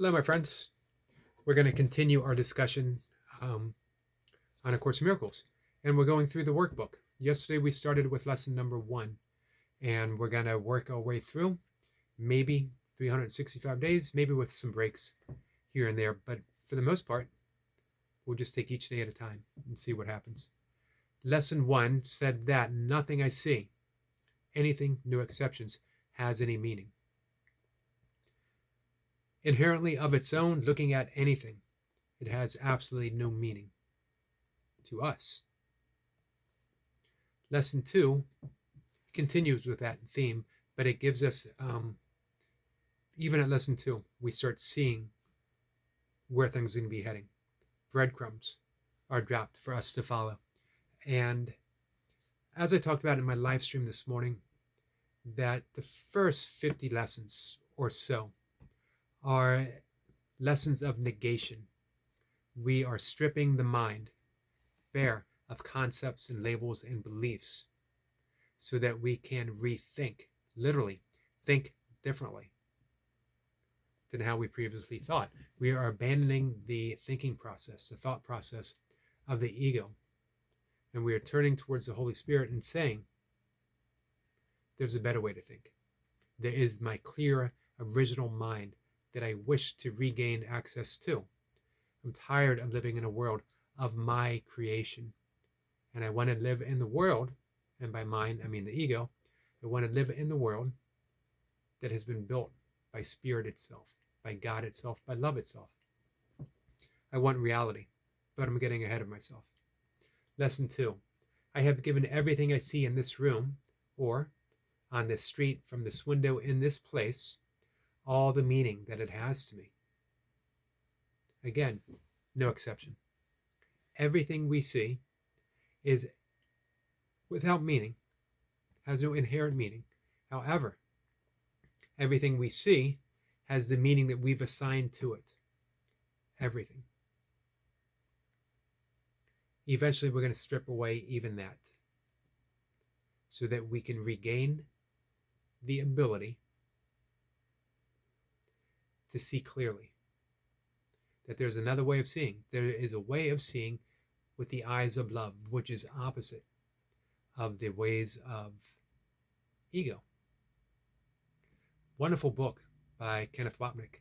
Hello, my friends. We're going to continue our discussion um, on A Course in Miracles, and we're going through the workbook. Yesterday, we started with lesson number 1, and we're going to work our way through, maybe 365 days, maybe with some breaks here and there, but for the most part, we'll just take each day at a time and see what happens. Lesson 1 said that nothing I see, anything, no exceptions, has any meaning. Inherently of its own, looking at anything, it has absolutely no meaning to us. Lesson 2 continues with that theme, but it gives us, even at lesson 2, we start seeing where things are going to be heading. Breadcrumbs are dropped for us to follow. And as I talked about in my live stream this morning, that the first 50 lessons or so are lessons of negation. We are stripping the mind bare of concepts and labels and beliefs so that we can rethink, literally think differently than how we previously thought. We are abandoning the thinking process, the thought process of the ego, and we are turning towards the Holy Spirit and saying, there's a better way to think. There is my clear original mind that I wish to regain access to. I'm tired of living in a world of my creation. And I want to live in the world, and by mine, I mean the ego. I want to live in the world that has been built by Spirit itself, by God itself, by love itself. I want reality, but I'm getting ahead of myself. Lesson 2. I have given everything I see in this room, or on this street, from this window, in this place, all the meaning that it has to me. Again, no exception. Everything we see is without meaning, has no inherent meaning. However, everything we see has the meaning that we've assigned to it. Everything. Eventually, we're going to strip away even that so that we can regain the ability to see clearly. That there's another way of seeing. There is a way of seeing with the eyes of love, which is opposite of the ways of ego. Wonderful book by Kenneth Wapnick.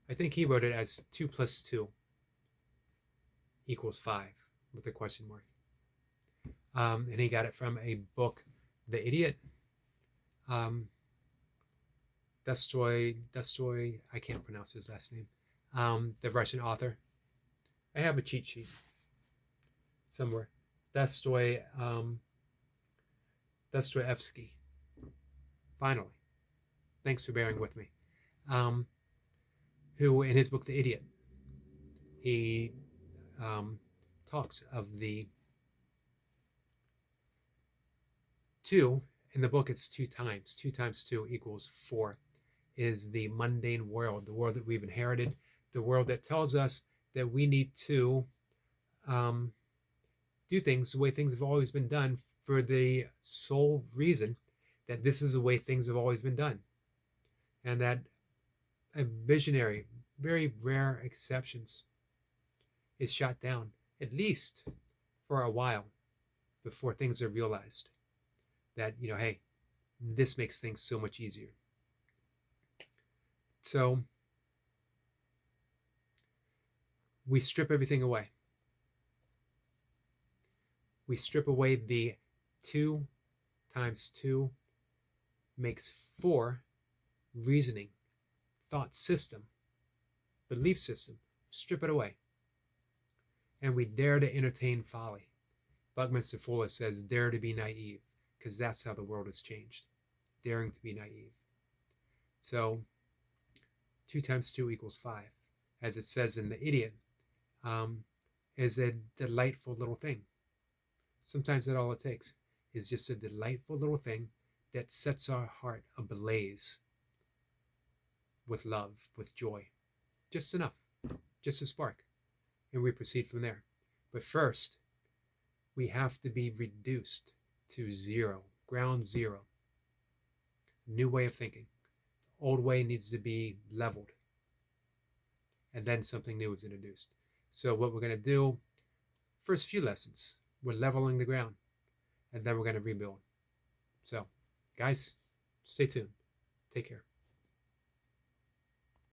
I think he wrote it as 2 + 2 = 5 with a question mark. And he got it from a book, The Idiot. Dostoy, I can't pronounce his last name. The Russian author. I have a cheat sheet somewhere. Dostoyevsky. Finally. Thanks for bearing with me. Who, in his book, The Idiot, he talks of the 2. In the book, it's 2 times. 2 × 2 = 4. Is the mundane world, the world that we've inherited, the world that tells us that we need to do things the way things have always been done for the sole reason that this is the way things have always been done. And that a visionary, very rare exceptions is shot down, at least for a while, before things are realized that, hey, this makes things so much easier. So we strip everything away. We strip away the 2 × 2 makes 4 reasoning, thought system, belief system. Strip it away. And we dare to entertain folly. Buckminster Fuller says, dare to be naive, because that's how the world has changed. Daring to be naive. So 2 × 2 = 5, as it says in The Idiot, is a delightful little thing. Sometimes that's all it takes, is just a delightful little thing that sets our heart ablaze with love, with joy. Just enough, just a spark, and we proceed from there. But first, we have to be reduced to 0, ground 0. New way of thinking. old way needs to be leveled, and then something new is introduced. So what we're going to do, first few lessons, we're leveling the ground, and then we're going to rebuild. So, guys, stay tuned. Take care.